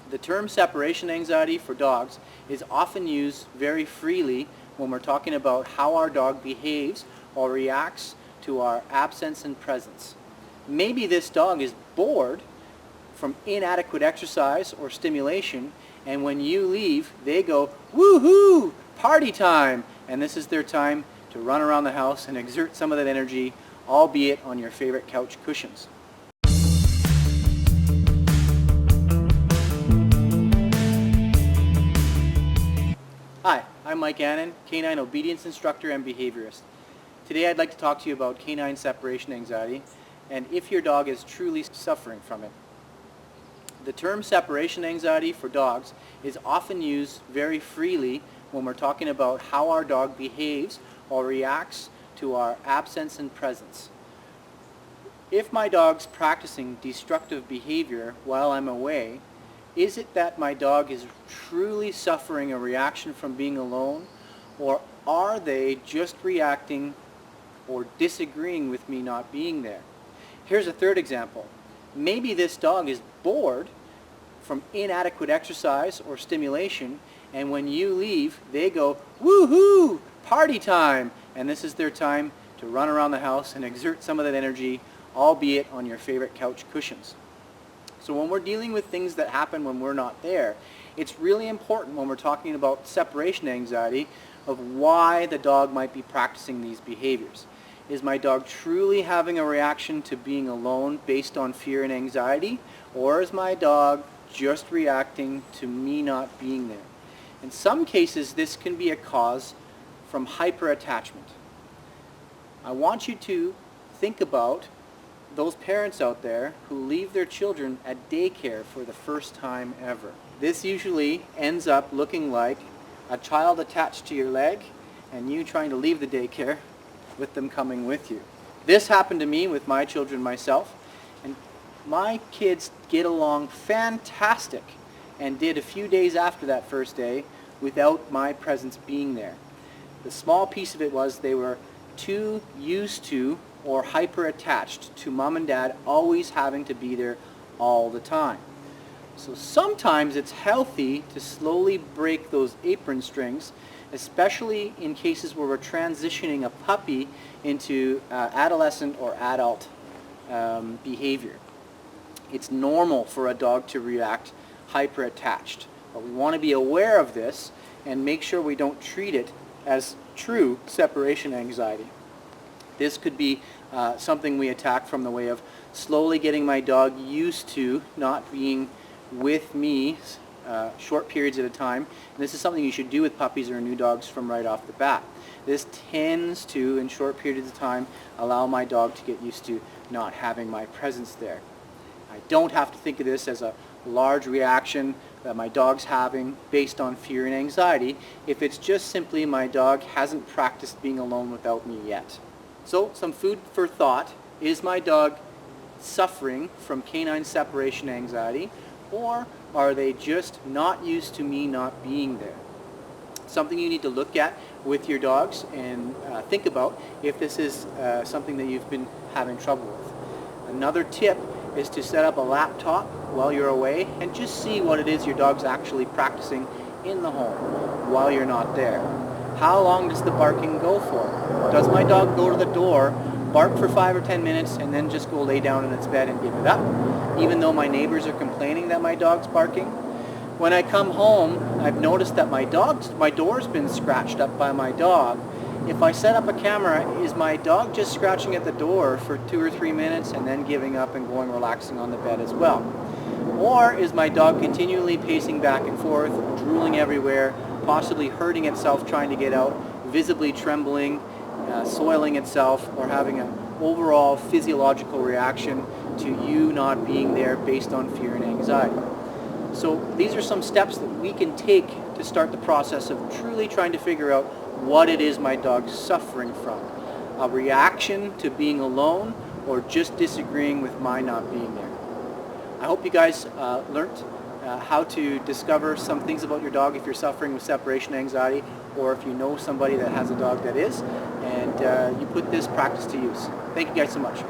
The term separation anxiety for dogs is often used very freely when we're talking about how our dog behaves or reacts to our absence and presence. Maybe this dog is bored from inadequate exercise or stimulation, and when you leave, they go, "Woohoo! Party time!" And this is their time to run around the house and exert some of that energy, albeit on your favorite couch cushions. Hi, I'm Mike Canine, Canine Obedience Instructor and Behaviorist. Today I'd like to talk to you about canine separation anxiety and if your dog is truly suffering from it. The term separation anxiety for dogs is often used very freely when we're talking about how our dog behaves or reacts to our absence and presence. If my dog's practicing destructive behavior while I'm away, is it that my dog is truly suffering a reaction from being alone, or are they just reacting or disagreeing with me not being there? Here's a third example. Maybe this dog is bored from inadequate exercise or stimulation, and when you leave, they go, "Woohoo! Party time!" And this is their time to run around the house and exert some of that energy, albeit on your favorite couch cushions. So when we're dealing with things that happen when we're not there, it's really important when we're talking about separation anxiety of why the dog might be practicing these behaviors. Is my dog truly having a reaction to being alone based on fear and anxiety, or is my dog just reacting to me not being there? In some cases, this can be a cause from hyperattachment. I want you to think about those parents out there who leave their children at daycare for the first time ever. This usually ends up looking like a child attached to your leg and you trying to leave the daycare with them coming with you. This happened to me with my children myself, and my kids get along fantastic and did a few days after that first day without my presence being there. The small piece of it was they were too used to or hyper attached to mom and dad always having to be there all the time. So sometimes it's healthy to slowly break those apron strings, especially in cases where we're transitioning a puppy into adolescent or adult behavior. It's normal for a dog to react hyper attached, but we want to be aware of this and make sure we don't treat it as true separation anxiety. This could be something we attack from the way of slowly getting my dog used to not being with me short periods at a time. And this is something you should do with puppies or new dogs from right off the bat. This tends to, in short periods of time, allow my dog to get used to not having my presence there. I don't have to think of this as a large reaction that my dog's having based on fear and anxiety if it's just simply my dog hasn't practiced being alone without me yet. So, some food for thought. Is my dog suffering from canine separation anxiety, or are they just not used to me not being there? Something you need to look at with your dogs and think about if this is something that you've been having trouble with. Another tip is to set up a laptop while you're away and just see what it is your dog's actually practicing in the home while you're not there. How long does the barking go for? Does my dog go to the door, bark for 5 or 10 minutes, and then just go lay down in its bed and give it up, even though my neighbors are complaining that my dog's barking? When I come home, I've noticed that my door's been scratched up by my dog. If I set up a camera, is my dog just scratching at the door for 2 or 3 minutes and then giving up and going relaxing on the bed as well? Or is my dog continually pacing back and forth, drooling everywhere, possibly hurting itself trying to get out, visibly trembling, soiling itself, or having an overall physiological reaction to you not being there based on fear and anxiety? So these are some steps that we can take to start the process of truly trying to figure out what it is my dog's suffering from. A reaction to being alone, or just disagreeing with my not being there. I hope you guys learned how to discover some things about your dog if you're suffering with separation anxiety, or if you know somebody that has a dog that is, and you put this practice to use. Thank you guys so much.